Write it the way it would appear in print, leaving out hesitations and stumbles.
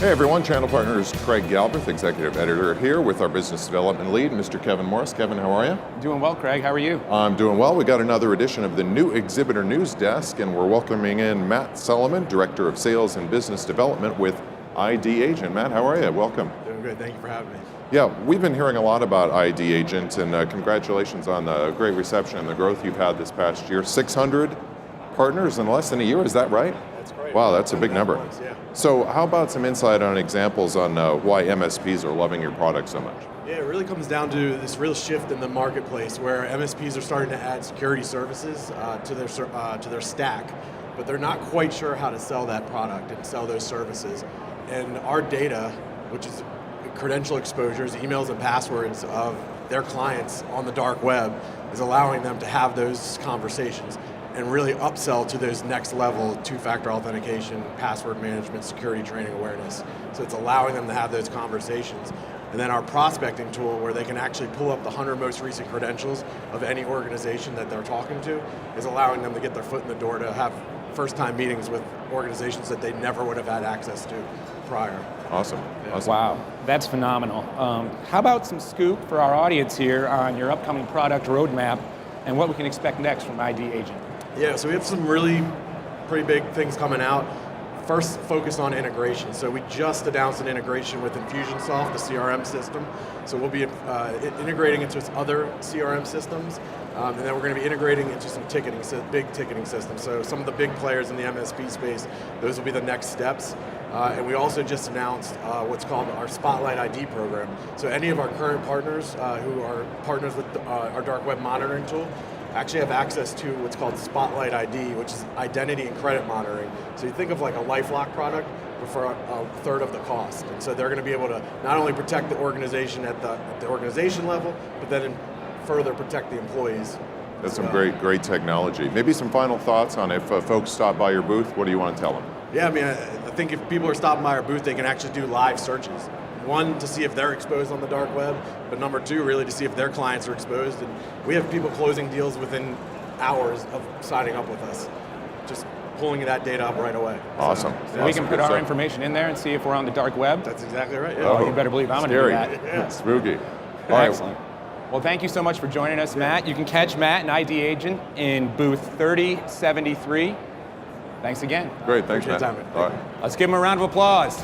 Hey everyone, Channel Partners Craig Galbraith, Executive Editor here with our Business Development Lead, Mr. Kevin Morris. Kevin, how are you? Doing well, Craig. How are you? I'm doing well. We got another edition of the new Exhibitor News Desk, and we're welcoming in Matt Sullivan, Director of Sales and Business Development with ID Agent. Matt, how are you? Welcome. Doing good. Thank you for having me. Yeah, we've been hearing a lot about ID Agent, and congratulations on the great reception and the growth you've had this past year. 600 partners in less than a year, is that right? That's great. Wow, that's a big number. Yeah. So how about some insight on examples on why MSPs are loving your product so much? Yeah, it really comes down to this real shift in the marketplace where MSPs are starting to add security services to their stack, but they're not quite sure how to sell that product and sell those services. And our data, which is credential exposures, emails and passwords of their clients on the dark web, is allowing them to have those conversations and really upsell to those next level two-factor authentication, password management, security training awareness. So it's allowing them to have those conversations. And then our prospecting tool, where they can actually pull up the 100 most recent credentials of any organization that they're talking to, is allowing them to get their foot in the door to have first-time meetings with organizations that they never would have had access to prior. Awesome. Yeah. Awesome. Wow, that's phenomenal. How about some scoop for our audience here on your upcoming product roadmap and what we can expect next from ID Agent? Yeah, so we have some really pretty big things coming out. First, focus on integration. So we just announced an integration with Infusionsoft, the CRM system. So we'll be integrating into its other CRM systems, and then we're going to be integrating into some big ticketing systems. So some of the big players in the MSP space, those will be the next steps. And we also just announced what's called our Spotlight ID program. So any of our current partners who are partners with our dark web monitoring tool actually have access to what's called Spotlight ID, which is identity and credit monitoring. So you think of like a LifeLock product, but for a third of the cost. And so they're going to be able to not only protect the organization at the organization level, but then further protect the employees. That's some great technology. Maybe some final thoughts on if folks stop by your booth, what do you want to tell them? Yeah, I mean, I think if people are stopping by our booth, they can actually do live searches. One, to see if they're exposed on the dark web, but number two, really to see if their clients are exposed. And we have people closing deals within hours of signing up with us, just pulling that data up right away. Awesome. So we can put our information in there and see if we're on the dark web? That's exactly right, yeah. Oh, you better believe I'm going to do that. Yeah. Spooky. All right. Excellent. Well, thank you so much for joining us, Matt. You can catch Matt and ID Agent in booth 3073. Thanks again. Great, thanks, Appreciate Matt. your time. All right. Let's give him a round of applause.